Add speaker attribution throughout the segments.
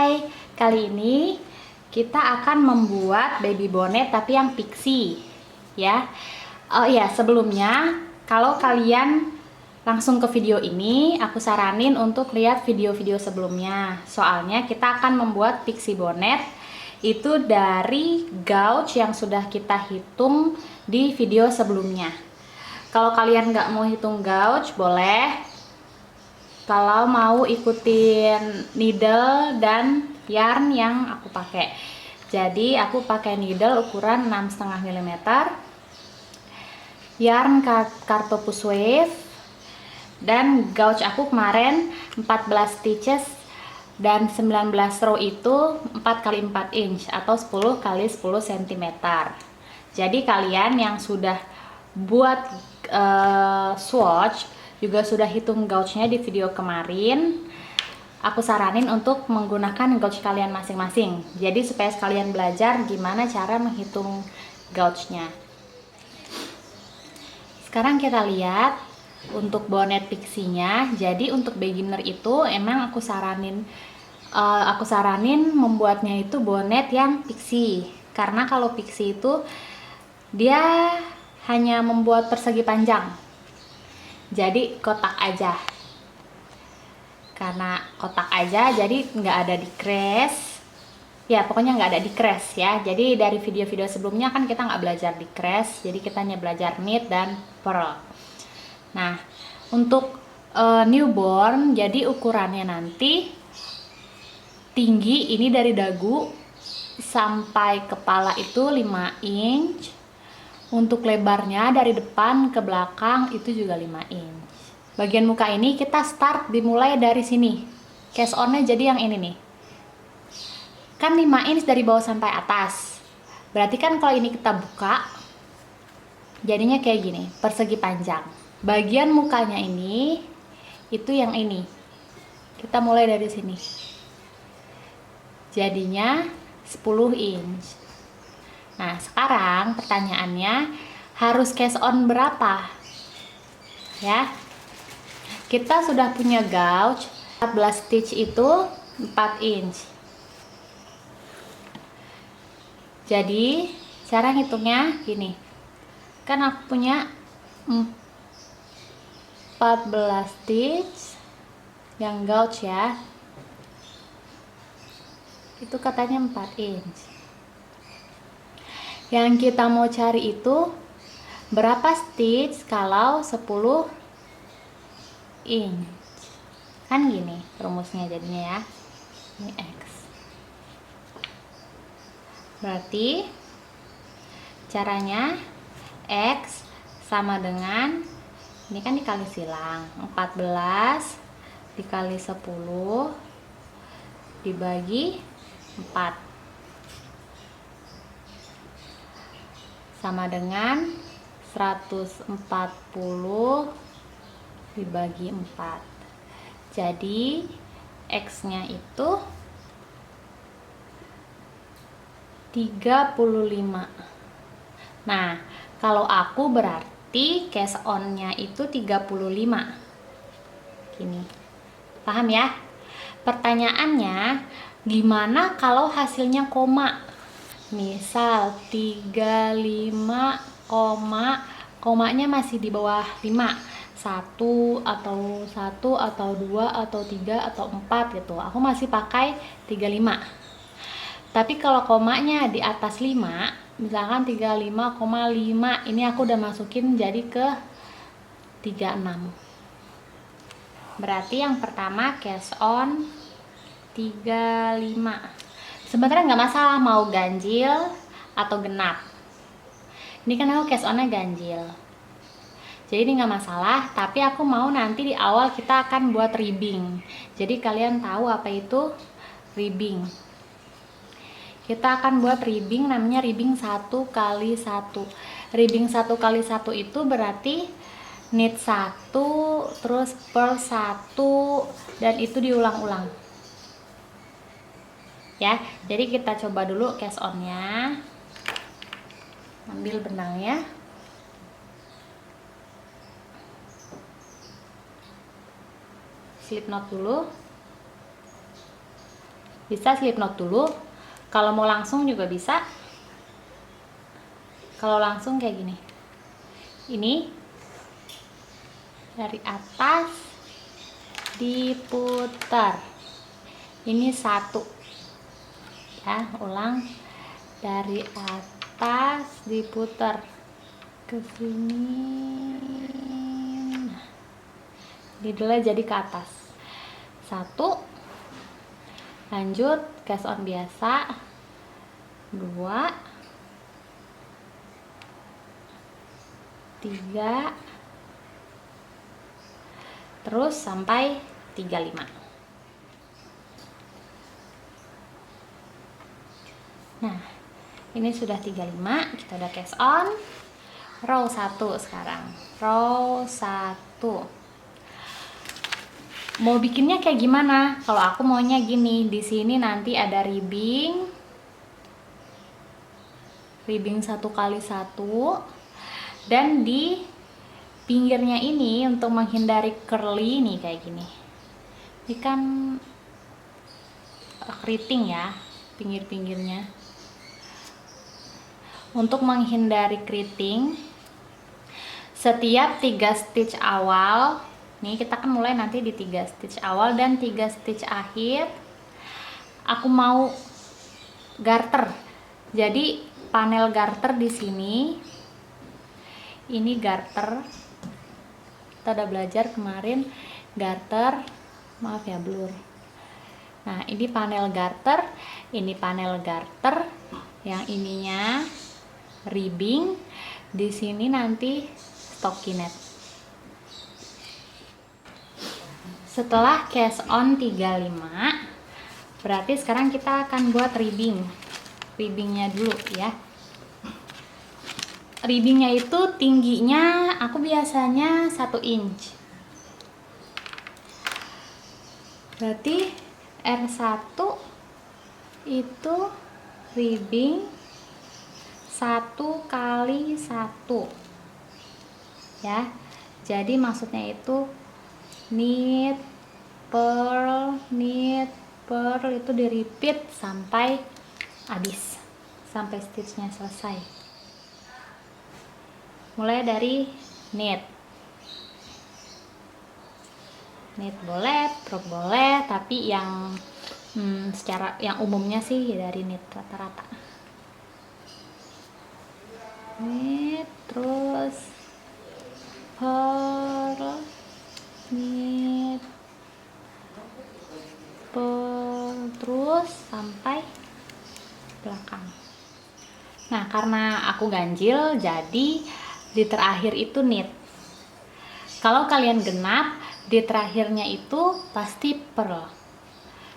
Speaker 1: Hai, kali ini kita akan membuat baby bonnet tapi yang pixie ya. Oh iya, sebelumnya kalau kalian langsung ke video ini, aku saranin untuk lihat video-video sebelumnya. Soalnya kita akan membuat pixie bonnet itu dari gauge yang sudah kita hitung di video sebelumnya. Kalau kalian nggak mau hitung gauge, boleh. Kalau mau ikutin needle dan yarn yang aku pakai. Jadi aku pakai needle ukuran 6,5 mm, yarn Cartopus Wave, dan gauge aku kemarin 14 stitches dan 19 row itu 4x4 inch atau 10x10 cm. Jadi kalian yang sudah buat swatch juga sudah hitung gauge-nya di video kemarin, aku saranin untuk menggunakan gauge kalian masing-masing. Jadi supaya sekalian belajar gimana cara menghitung gauge-nya. Sekarang kita lihat untuk bonnet pixie-nya. Jadi untuk beginner itu emang aku saranin membuatnya itu bonnet yang pixie. Karena kalau pixie itu dia hanya membuat persegi panjang. Jadi kotak aja, karena kotak aja jadi nggak ada di crease ya, pokoknya nggak ada di crease ya. Jadi dari video-video sebelumnya kan kita nggak belajar di crease, jadi kita hanya belajar knit dan purl. Nah untuk newborn, jadi ukurannya nanti tinggi ini dari dagu sampai kepala itu 5 inch. Untuk lebarnya dari depan ke belakang itu juga 5 inch. Bagian muka ini kita start dimulai dari sini. Case on-nya jadi yang ini nih. Kan 5 inch dari bawah sampai atas. Berarti kan kalau ini kita buka, jadinya kayak gini, persegi panjang. Bagian mukanya ini, itu yang ini. Kita mulai dari sini. Jadinya 10 inch. Nah, sekarang pertanyaannya harus cast on berapa? Ya. Kita sudah punya gauge 14 stitch itu 4 inch. Jadi, cara ngitungnya gini. Kan aku punya 14 stitch yang gauge ya. Itu katanya 4 inch. Yang kita mau cari itu berapa stitch kalau 10 inch. Kan gini rumusnya jadinya ya. Ini X. Berarti caranya X sama dengan, ini kan dikali silang, 14 dikali 10 dibagi 4 sama dengan 140 dibagi 4. Jadi X-nya itu 35. Nah, kalau aku berarti cast on-nya itu 35. Gini. Paham ya? Pertanyaannya, gimana kalau hasilnya koma? Misal 35, komanya masih di bawah 5, 1 atau 2 atau 3 atau 4 gitu. Aku masih pakai 35. Tapi kalau komanya di atas 5, misalkan 35,5, ini aku udah masukin jadi ke 36. Berarti yang pertama cast on 35. Sebenarnya nggak masalah mau ganjil atau genap. Ini kan aku cast on-nya ganjil, jadi ini nggak masalah. Tapi aku mau nanti di awal kita akan buat ribbing. Jadi kalian tahu apa itu ribbing. Kita akan buat ribbing, namanya ribbing 1x1. Ribbing 1x1 itu berarti knit 1 terus purl 1 dan itu diulang-ulang. Ya, jadi kita coba dulu cast on-nya. Ambil benangnya. Slip knot dulu. Bisa slip knot dulu. Kalau mau langsung juga bisa. Kalau langsung kayak gini. Ini dari atas diputar. Ini satu. Ya, ulang. Dari atas diputar ke sini. Nah, didulnya jadi ke atas. Satu. Lanjut cast on biasa. 2, 3, terus sampai 35. Nah, ini sudah 35, kita udah cast on. Row 1 sekarang. Row 1. Mau bikinnya kayak gimana? Kalau aku maunya gini, di sini nanti ada ribbing 1x1, dan di pinggirnya ini untuk menghindari curly nih kayak gini. Ini kan keriting ya, pinggir-pinggirnya. Untuk menghindari keriting, setiap 3 stitch awal, nih kita kan mulai nanti di 3 stitch awal dan 3 stitch akhir, aku mau garter. Jadi panel garter di sini, ini garter. Kita udah belajar kemarin garter, maaf ya blur. Nah, ini panel garter, ini panel garter, yang ininya ribbing, di sini nanti stockinette. Setelah cast on 35, berarti sekarang kita akan buat ribbingnya dulu ya. Ribbingnya itu tingginya aku biasanya 1 inch, berarti R1 itu ribbing 1x1 ya. Jadi maksudnya itu knit, purl, itu di repeat sampai habis, sampai stitchnya selesai. Mulai dari knit boleh, purl boleh, tapi yang secara yang umumnya sih dari knit rata-rata. Knit, terus purl, knit, purl, terus sampai belakang. Nah, karena aku ganjil, jadi di terakhir itu knit. Kalau kalian genap, di terakhirnya itu pasti purl.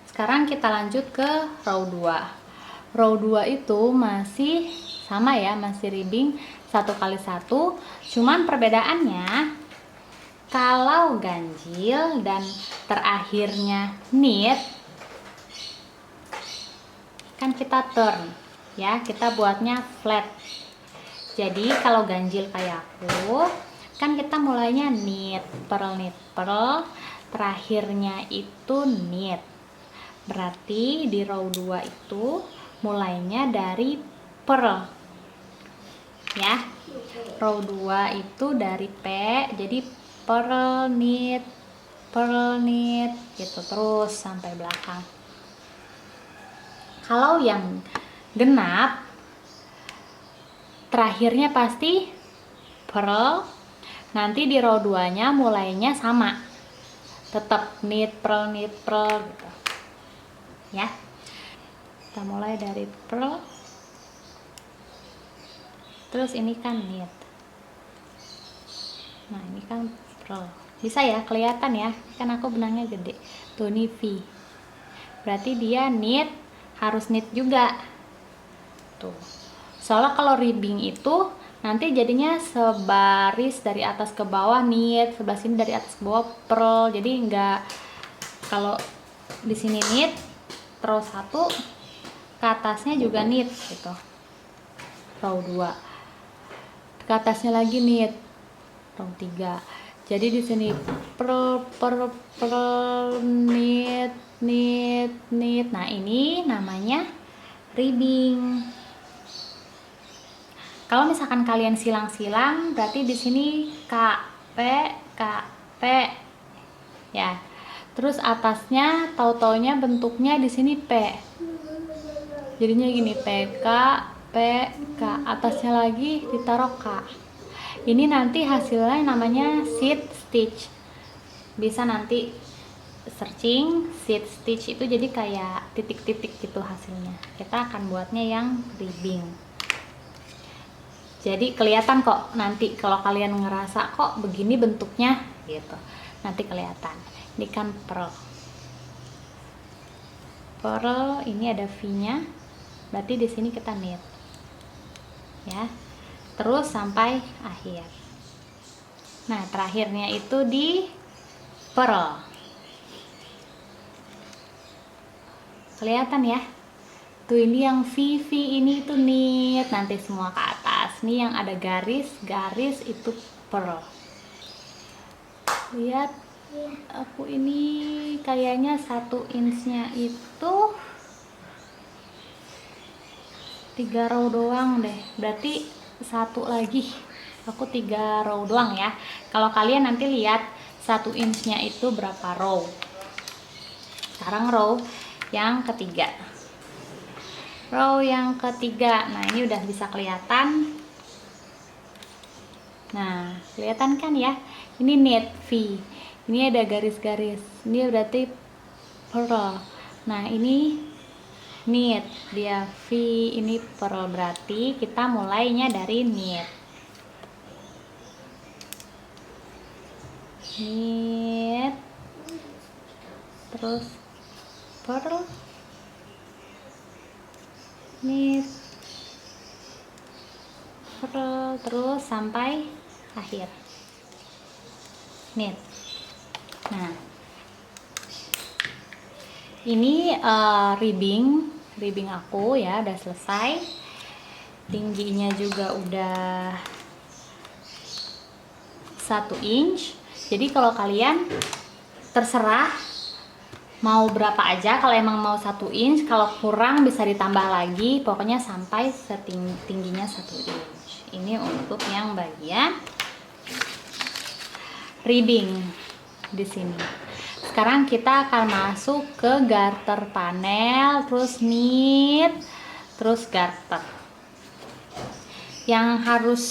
Speaker 1: Sekarang kita lanjut ke row 2. Row 2 itu masih sama ya, masih ribbing 1x1. Cuman perbedaannya, kalau ganjil dan terakhirnya knit, kan kita turn ya, kita buatnya flat. Jadi kalau ganjil kayak aku, kan kita mulainya knit, purl, terakhirnya itu knit. Berarti di row 2 itu mulainya dari purl ya. Row 2 itu dari P, jadi purl knit gitu terus sampai belakang. Kalau yang genap, terakhirnya pasti purl. Nanti di row 2 nya mulainya sama, tetap knit purl gitu ya. Kita mulai dari purl, terus ini kan knit. Nah, ini kan purl. Bisa ya, kelihatan ya, kan aku benangnya gede tuh, ini V, berarti dia knit, harus knit juga tuh. Soalnya kalau ribbing itu nanti jadinya sebaris dari atas ke bawah knit, sebelah sini dari atas ke bawah purl. Jadi enggak, kalau di sini knit terus satu, ke atasnya juga knit gitu. Row 2 ke atasnya lagi knit, row 3. Jadi di sini per knit knit knit. Nah, ini namanya ribbing. Kalau misalkan kalian silang-silang, berarti di sini P ya. Terus atasnya tahu-taunya bentuknya di sini P. Jadinya gini, PK, atasnya lagi ditaruh K. Ini nanti hasilnya namanya seed stitch. Bisa nanti searching seed stitch, itu jadi kayak titik-titik gitu hasilnya. Kita akan buatnya yang ribbing. Jadi kelihatan kok nanti kalau kalian ngerasa kok begini bentuknya gitu. Nanti kelihatan. Ini kan pearl. Pearl ini ada V-nya. Berarti di sini kita knit. Ya. Terus sampai akhir. Nah, terakhirnya itu di pearl. Kelihatan ya? Tuh, ini yang V ini tuh knit, nanti semua ke atas. Nih yang ada garis itu pearl. Lihat, aku ini kayaknya 1 inchnya itu 3 row doang deh. Berarti satu lagi aku 3 row doang ya. Kalau kalian nanti lihat 1 inchnya itu berapa row. Sekarang row yang ketiga. Row yang ketiga. Nah, ini udah bisa kelihatan. Nah, kelihatan kan ya? Ini knit V. Ini ada garis-garis. Ini berarti pearl. Nah, ini knit, dia V, ini pearl, berarti kita mulainya dari knit. Knit, terus pearl, knit, pearl, terus sampai akhir knit. Nah, ini ribbing aku ya udah selesai. Tingginya juga udah 1 inch. Jadi kalau kalian terserah mau berapa aja. Kalau emang mau 1 inch, kalau kurang bisa ditambah lagi. Pokoknya sampai tingginya 1 inch. Ini untuk yang bagian ribbing di sini. Sekarang kita akan masuk ke garter panel, terus knit, terus garter. Yang harus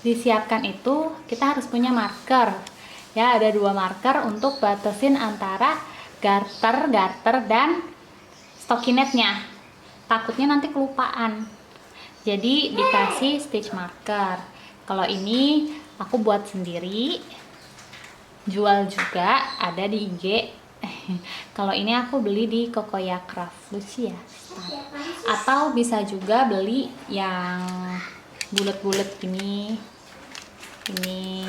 Speaker 1: disiapkan itu kita harus punya marker. Ya, ada 2 marker untuk batasin antara garter dan stockinetnya. Takutnya nanti kelupaan. Jadi dikasih stitch marker. Kalau ini aku buat sendiri. Jual juga, ada di IG. Kalau ini aku beli di Kokoya Craft, lucu ya. Atau bisa juga beli yang bulet-bulet gini. Ini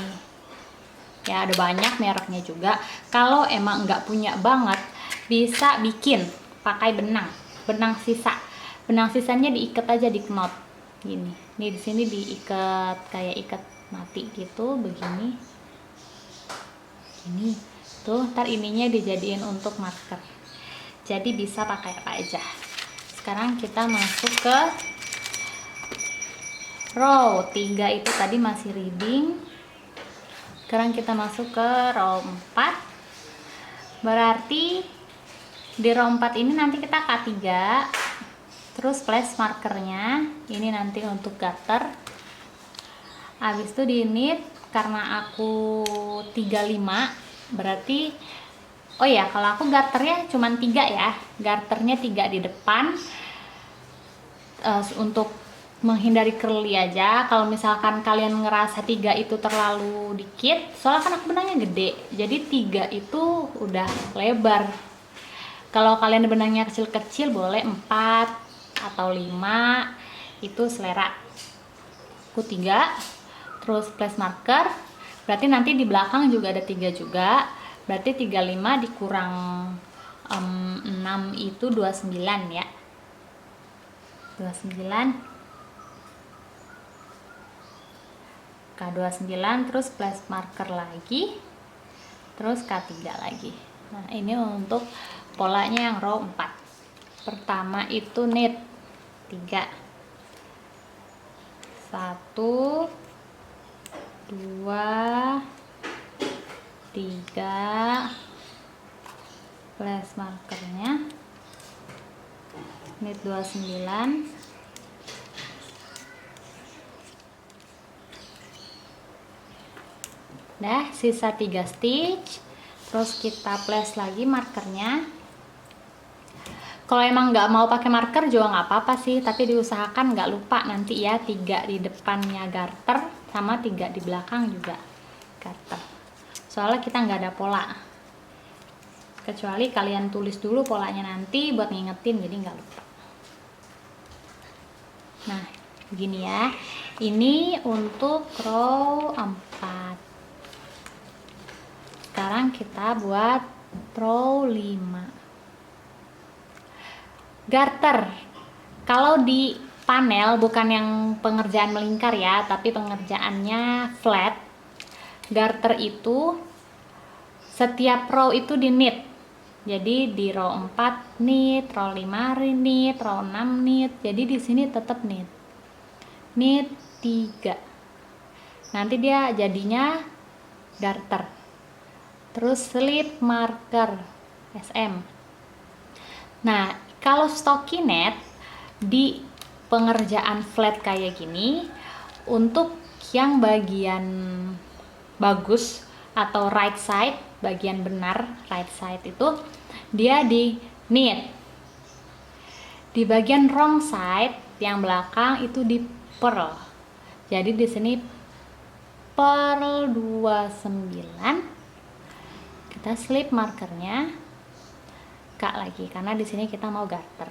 Speaker 1: ya, ada banyak mereknya juga. Kalau emang nggak punya banget, bisa bikin pakai benang sisa. Benang sisanya diikat aja di knot gini. Nih di sini diikat kayak ikat mati gitu, begini. Ini tuh, ntar ininya dijadiin untuk marker. Jadi bisa pakai apa aja. Sekarang kita masuk ke row 3, itu tadi masih ribbing. Sekarang kita masuk ke row 4. Berarti di row 4 ini nanti kita K3. Terus place markernya ini nanti untuk garter. Habis itu di knit, karena aku 35, berarti oh ya, kalau aku garternya cuma 3 ya. Garternya 3 di depan untuk menghindari curly aja. Kalau misalkan kalian ngerasa 3 itu terlalu dikit, soalnya kan aku benangnya gede, jadi 3 itu udah lebar. Kalau kalian benangnya kecil-kecil boleh 4 atau 5, itu selera. Aku 3. Terus place marker, berarti nanti di belakang juga ada 3 juga. Berarti 35 dikurang 6 itu 29 ya. 29 K29, terus place marker lagi. terus K3 lagi. Nah, ini untuk polanya yang row 4. Pertama itu knit 3. 1 2 3, place markernya, knit 29, dah sisa 3 stitch. Terus kita place lagi markernya. Kalau emang nggak mau pakai marker juga nggak apa-apa sih, tapi diusahakan nggak lupa nanti ya, 3 di depannya garter sama 3 di belakang juga garter. Soalnya kita nggak ada pola, kecuali kalian tulis dulu polanya nanti buat ngingetin, jadi nggak lupa. Nah, begini ya. Ini untuk row 4. Sekarang kita buat row 5. Garter. Kalau di panel bukan yang pengerjaan melingkar ya, tapi pengerjaannya flat. Garter itu setiap row itu di knit. Jadi di row 4 knit, row 5 knit, row 6 knit. Jadi di sini tetap knit. Knit 3. Nanti dia jadinya garter. Terus slip marker SM. Nah, kalau stockinette di pengerjaan flat kayak gini, untuk yang bagian bagus atau right side, bagian benar right side itu dia di knit. Di bagian wrong side yang belakang itu di purl. Jadi di sini purl 29. Kita slip markernya K lagi karena di sini kita mau garter.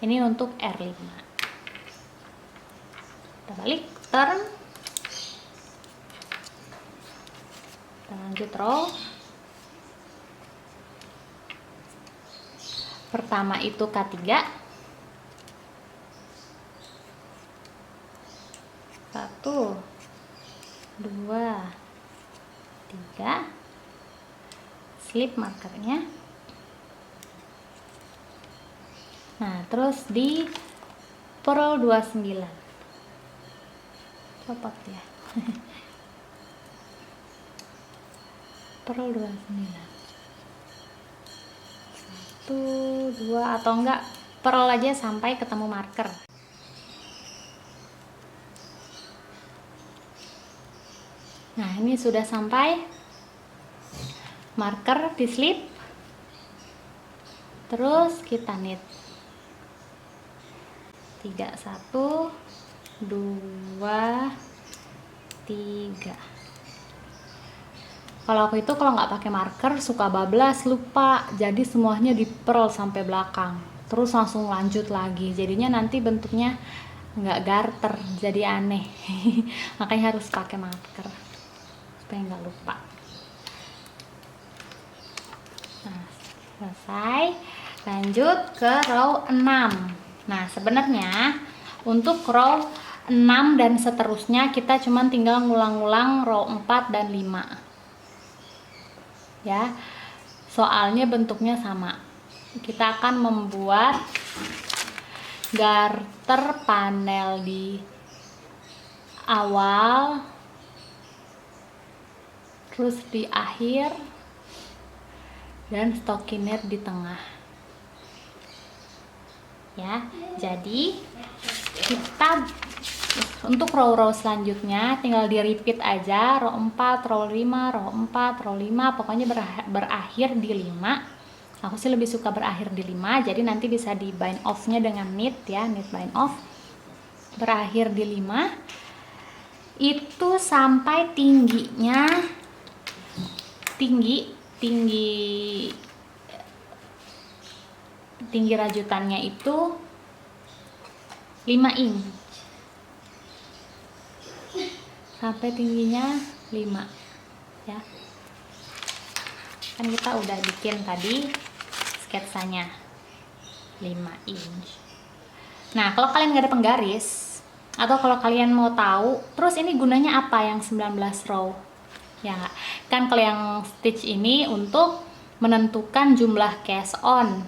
Speaker 1: Ini untuk R5. Kita balik, turn. Kita lanjut row. Pertama itu K3. 1 2 3, slip markernya. Nah, terus di purl 29. Copot ya. Purl 29. 1 2 atau enggak purl aja sampai ketemu marker. Nah, ini sudah sampai marker di slip. Terus kita knit 3 1 2 3. Kalau aku itu kalau nggak pakai marker suka bablas, lupa, jadi semuanya di purl sampai belakang, terus langsung lanjut lagi, jadinya nanti bentuknya nggak garter, jadi aneh. Makanya harus pakai marker supaya nggak lupa. Nah, selesai. Lanjut ke row 6. Nah, sebenarnya untuk row 6 dan seterusnya kita cuma tinggal ngulang-ngulang row 4 dan 5 ya, soalnya bentuknya sama. Kita akan membuat garter panel di awal, terus di akhir, dan stockinette di tengah ya. Jadi kita untuk row-row selanjutnya tinggal di repeat aja, row 4, row 5, row 4, row 5, pokoknya berakhir di 5. Aku sih lebih suka berakhir di 5, jadi nanti bisa di bind off nya dengan knit ya, knit bind off. Berakhir di 5 itu sampai tingginya tinggi rajutannya itu 5 inch, sampai tingginya 5 ya. Kan kita udah bikin tadi sketsanya 5 inch. Nah, kalau kalian nggak ada penggaris, atau kalau kalian mau tahu terus ini gunanya apa yang 19 row, Ya nggak? Kan kalau yang stitch ini untuk menentukan jumlah cast on,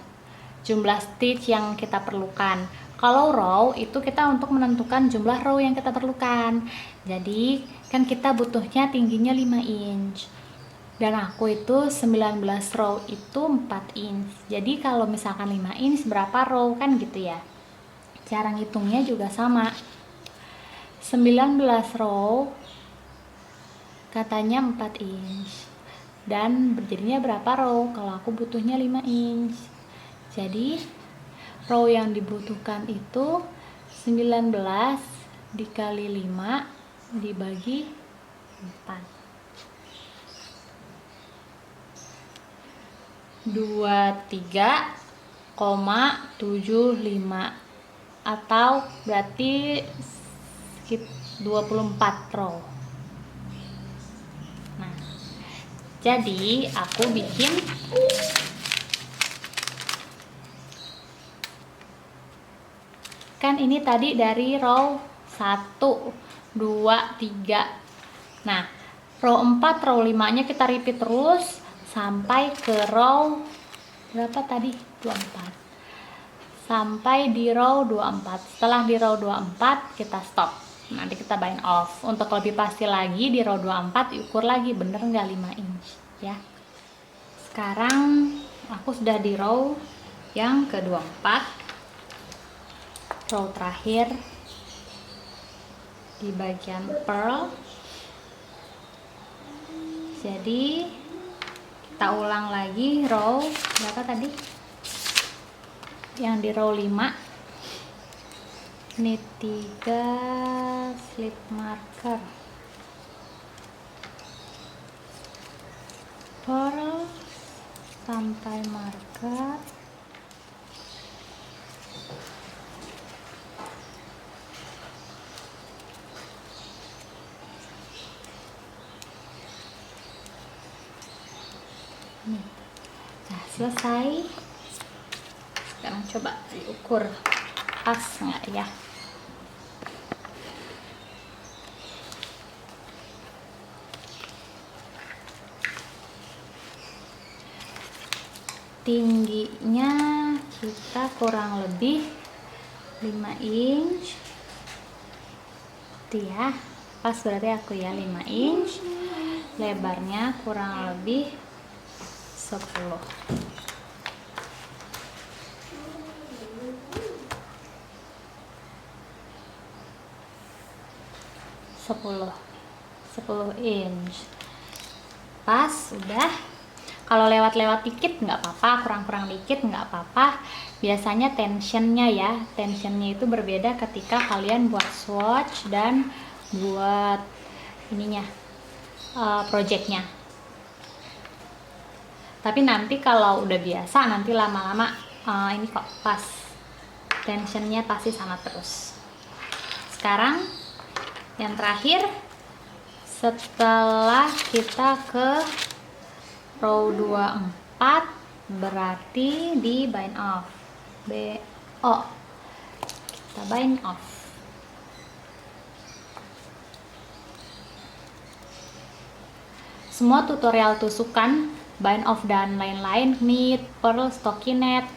Speaker 1: jumlah stitch yang kita perlukan. Kalau row itu kita untuk menentukan jumlah row yang kita perlukan. Jadi kan kita butuhnya tingginya 5 inch. Dan aku itu 19 row itu 4 inch. Jadi kalau misalkan 5 inch berapa row kan gitu ya. Cara ngitungnya juga sama. 19 row katanya 4 inch. Dan berjadinya berapa row? Kalau aku butuhnya 5 inch. Jadi row yang dibutuhkan itu 19 dikali 5 dibagi 4. 23,75 atau berarti 24 row. Nah, jadi aku bikin kan ini tadi dari row 1, 2, 3. Nah, row 4, row 5-nya kita repeat terus sampai ke row berapa tadi? 24. Sampai di row 24. Setelah di row 24 kita stop. Nanti kita bind off. Untuk lebih pasti lagi di row 24 ukur lagi bener nggak 5 inch ya. Sekarang aku sudah di row yang ke-24. Row terakhir di bagian pearl. Jadi kita ulang lagi row berapa tadi? Yang di row 5. Ini 3 slip marker. Pearl sampai marker. Nah, selesai. Sekarang coba diukur pas nggak ya. Tingginya kita kurang lebih 5 inch itu ya, pas berarti aku ya 5 inch. Lebarnya kurang lebih 10. Sepuluh inch pas udah. Kalau lewat-lewat dikit nggak apa-apa, kurang-kurang dikit nggak apa-apa. Biasanya tensionnya ya, tensionnya itu berbeda ketika kalian buat swatch dan buat ininya projectnya. Tapi nanti kalau udah biasa, nanti lama-lama ini kok pas, tensionnya pasti sama terus. Sekarang yang terakhir, setelah kita ke row 24 berarti di bind off. Kita bind off. Semua tutorial tusukan, bind off dan lain-lain, knit, pearl, stockinette,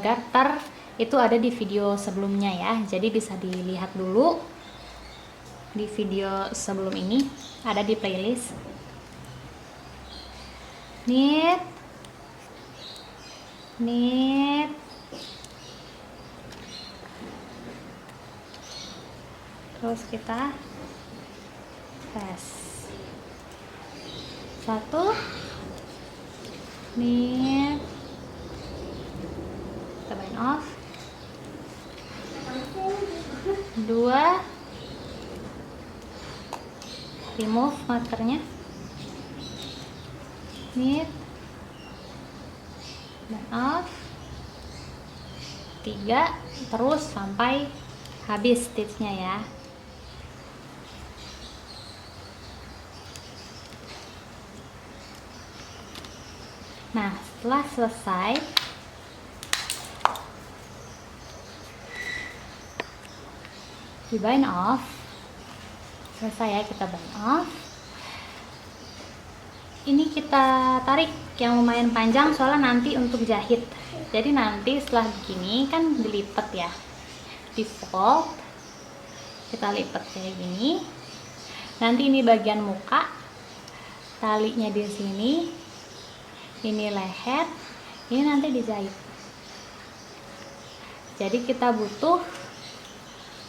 Speaker 1: garter itu ada di video sebelumnya ya. Jadi bisa dilihat dulu di video sebelum ini, ada di playlist. Knit, terus kita press 1, knit, kita bind off, 2, remove markernya, knit, bind off, 3, terus sampai habis stitchnya ya. Nah, setelah selesai di bind off, selesai ya, kita bind off. ini kita tarik yang lumayan panjang soalnya nanti untuk jahit. Jadi nanti setelah begini kan dilipat ya, di fold, kita lipat kayak gini. Nanti ini bagian muka, talinya di sini, ini leher, ini nanti dijahit. Jadi kita butuh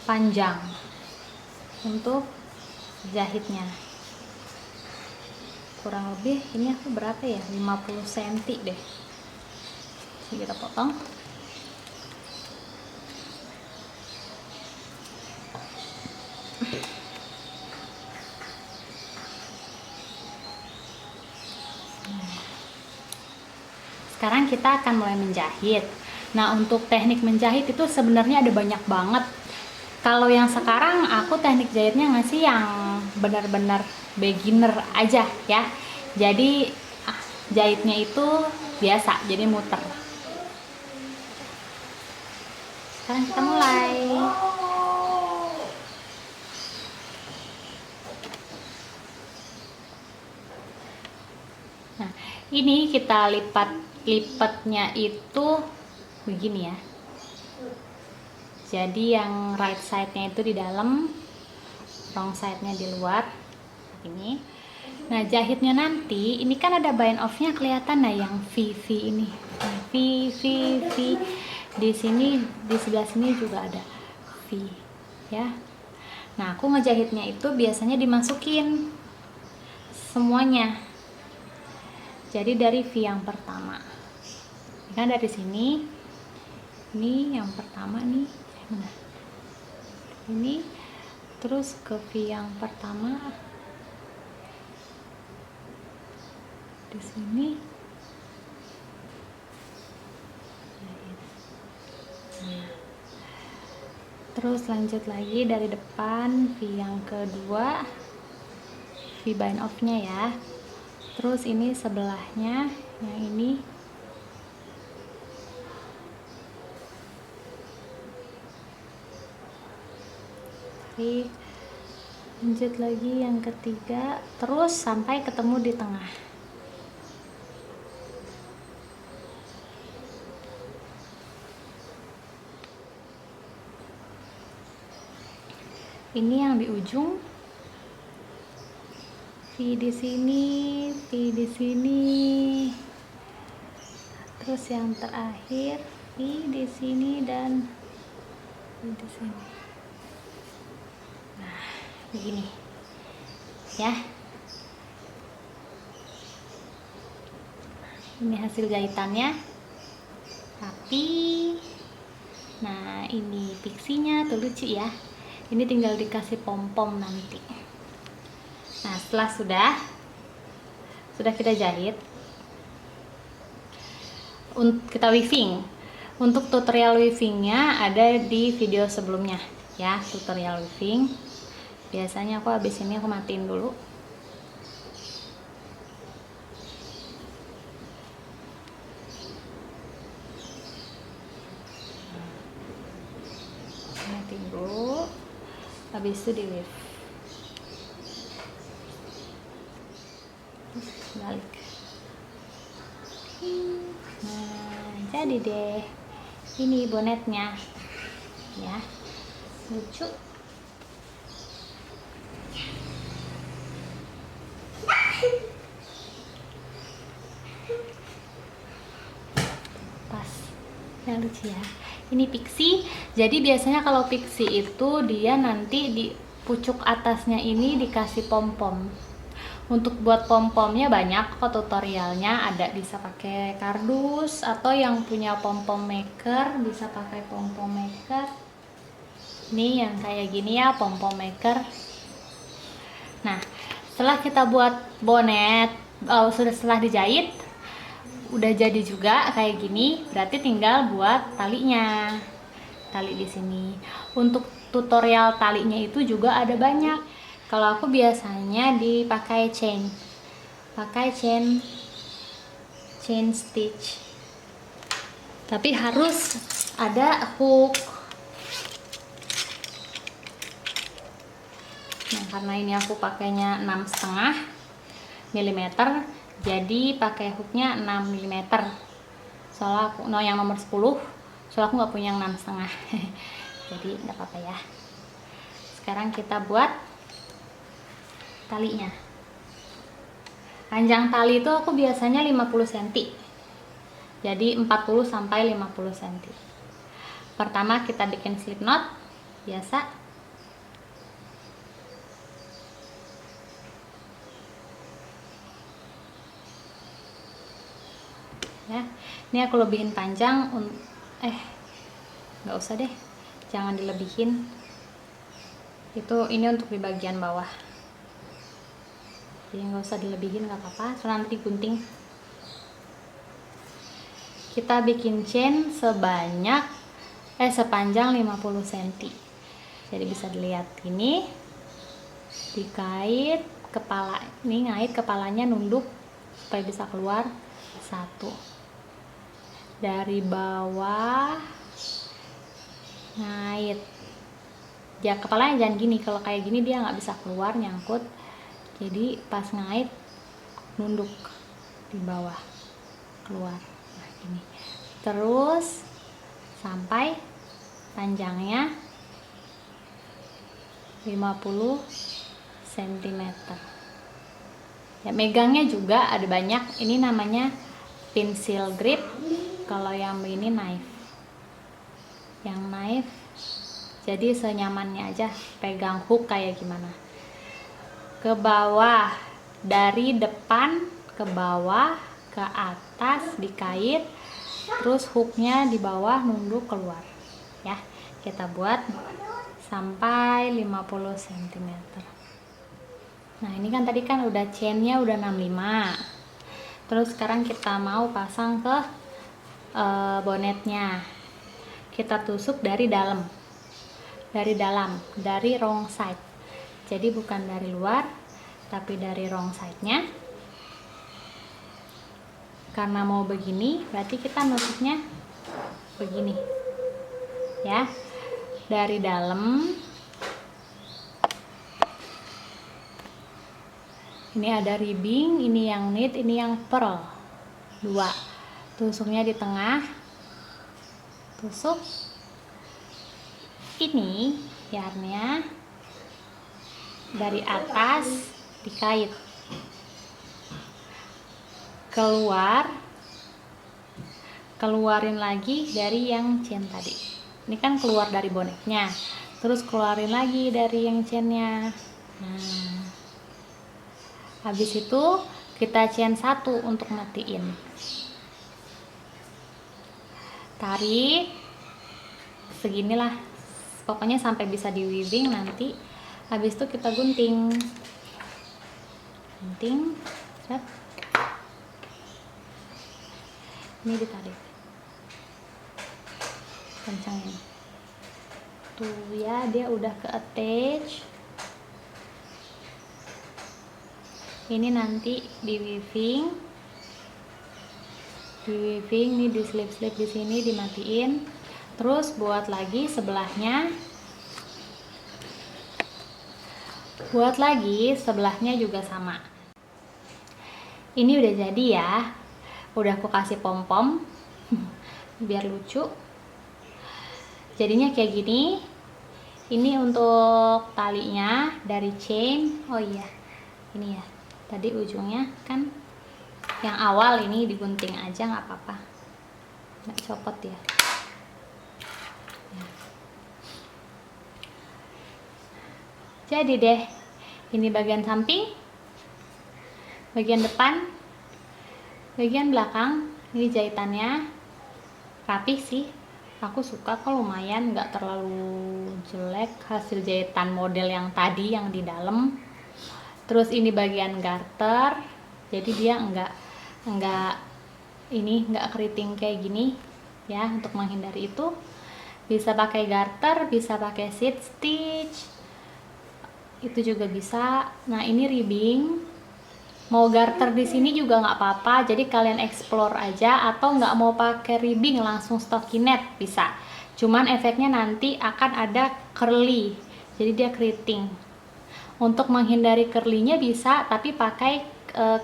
Speaker 1: panjang untuk jahitnya. Kurang lebih ini aku berapa ya, 50 cm deh. Jadi kita potong. Sekarang kita akan mulai menjahit. Nah, untuk teknik menjahit itu sebenarnya ada banyak banget. Kalau yang sekarang aku teknik jahitnya ngasih yang benar-benar beginner aja ya. Jadi jahitnya itu biasa, jadi muter. Sekarang kita mulai. Nah, ini kita lipatnya itu begini ya. Jadi yang right side-nya itu di dalam, wrong side-nya di luar. Ini. Nah, jahitnya nanti, ini kan ada bind off-nya kelihatan nah yang V ini. Nah, V. Di sini, di sebelah sini juga ada V ya. Nah, aku ngejahitnya itu biasanya dimasukin semuanya. Jadi dari V yang pertama. Kan dari sini. Ini yang pertama nih. Mana? Ini terus ke V yang pertama. Di sini. Terus lanjut lagi dari depan V yang kedua, V bind off nya ya. Terus ini sebelahnya yang ini lanjut lagi yang ketiga, terus sampai ketemu di tengah. Ini yang di ujung, V di sini, V di sini, terus yang terakhir V di sini dan V di sini. Nah, begini ya. Ini hasil jahitannya rapi. Nah, ini pixinya tuh lucu ya. Ini tinggal dikasih pom-pom nanti. Nah, setelah sudah kita jahit, kita weaving. Untuk tutorial weavingnya ada di video sebelumnya ya, tutorial weaving. Biasanya aku habis ini aku matiin dulu. Matiin dulu. Habis itu di weave. Balik. Nah, jadi deh. Ini bonetnya. Ya. Lucu. Pas. Ya, lucu ya. Ini pixie. Jadi biasanya kalau pixie itu dia nanti di pucuk atasnya ini dikasih pom-pom. Untuk buat pom-pomnya banyak kok tutorialnya, ada bisa pakai kardus atau yang punya pom-pom maker bisa pakai pom-pom maker. Ini yang kayak gini ya, pom-pom maker. Nah, setelah kita buat bonet, setelah dijahit udah jadi juga kayak gini, berarti tinggal buat talinya. Tali di sini. Untuk tutorial talinya itu juga ada banyak. Kalau aku biasanya dipakai chain. Pakai chain stitch. Tapi harus ada hook. Nah, karena ini aku pakainya 6,5 mm, Jadi pakai hooknya 6 mm. Soalnya aku yang nomor 10, soalnya aku nggak punya yang 6,5. Jadi nggak apa-apa ya. Sekarang kita buat talinya. Panjang tali itu aku biasanya 50 cm. Jadi 40 sampai 50 cm. Pertama kita bikin slip knot biasa. Ya, ini aku lebihin panjang, nggak usah deh, jangan dilebihin. Ini untuk di bagian bawah, jadi nggak usah dilebihin, nggak apa-apa, soalnya nanti gunting. Kita bikin chain sepanjang 50 cm. Jadi bisa dilihat ini, dikait kepala, ini ngait kepalanya nunduk supaya bisa keluar satu. Dari bawah ngait ya, kepalanya jangan gini, kalau kayak gini dia nggak bisa keluar, nyangkut. Jadi pas ngait nunduk di bawah keluar, nah gini. Terus sampai panjangnya 50 cm. Ya, megangnya juga ada banyak, ini namanya pencil grip. Kalau yang ini knife, jadi senyamannya aja, pegang hook kayak gimana. Ke bawah, dari depan ke bawah ke atas dikait, terus hooknya di bawah nunduk keluar ya. Kita buat sampai 50 cm. Nah ini kan tadi kan udah chainnya udah 65. Terus sekarang kita mau pasang ke bonetnya. Kita tusuk dari dalam, dari wrong side. Jadi bukan dari luar, tapi dari wrong side-nya. Karena mau begini, berarti kita nusuknya begini ya, dari dalam. Ini ada ribbing, ini yang knit, ini yang pearl, 2. Tusuknya di tengah, tusuk ini yarnnya dari atas, dikait keluarin lagi dari yang chain tadi. Ini kan keluar dari bonetnya, terus keluarin lagi dari yang chainnya. Nah, habis itu kita chain 1 untuk matiin. Tarik seginilah, pokoknya sampai bisa di weaving. Nanti habis itu kita gunting, ini ditarik kencangin tuh ya, dia udah ke attach. Ini nanti di weaving nih, di slip di sini dimatiin. Terus buat lagi sebelahnya, juga sama. Ini udah jadi ya, udah aku kasih pom-pom biar lucu. Jadinya kayak gini. Ini untuk talinya dari chain. Oh iya, ini ya, tadi ujungnya kan yang awal ini digunting aja, nggak apa-apa, nggak copot ya. Jadi deh, ini bagian samping, bagian depan, bagian belakang. Ini jahitannya rapih sih, aku suka kok, lumayan, nggak terlalu jelek hasil jahitan model yang tadi yang di dalam. Terus ini bagian garter, jadi dia nggak keriting kayak gini ya. Untuk menghindari itu bisa pakai garter, bisa pakai seat stitch, itu juga bisa. Nah ini ribbing, mau garter di sini juga nggak apa-apa, jadi kalian explore aja. Atau nggak mau pakai ribbing, langsung stockinette bisa, cuman efeknya nanti akan ada curly, jadi dia keriting. Untuk menghindari curly-nya bisa, tapi pakai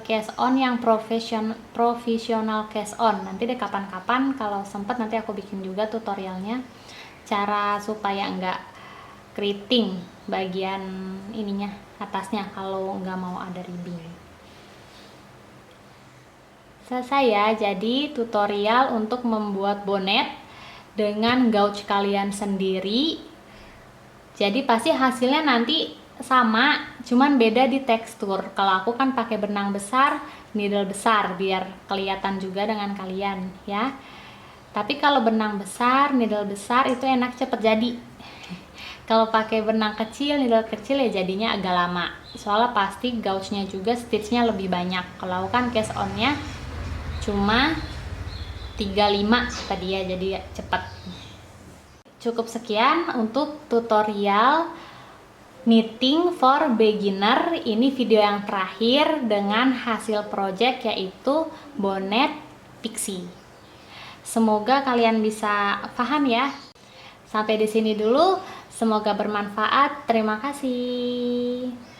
Speaker 1: cast on yang profesional cast on. Nanti deh kapan-kapan kalau sempet nanti aku bikin juga tutorialnya, cara supaya enggak keriting bagian ininya atasnya kalau nggak mau ada ribbing. Selesai ya, jadi tutorial untuk membuat bonet dengan gauge kalian sendiri. Jadi pasti hasilnya nanti sama, cuman beda di tekstur. Kalau aku kan pakai benang besar, needle besar biar kelihatan juga dengan kalian ya. Tapi kalau benang besar, needle besar itu enak cepet jadi. Kalau pakai benang kecil, needle kecil ya jadinya agak lama. Soalnya pasti gauge-nya juga stitch-nya lebih banyak. Kalau aku kan cast on-nya cuma 35 tadi ya, jadi cepet. Cukup sekian untuk tutorial knitting for beginner. Ini video yang terakhir dengan hasil project yaitu bonet pixie. Semoga kalian bisa paham ya. Sampai di sini dulu. Semoga bermanfaat. Terima kasih.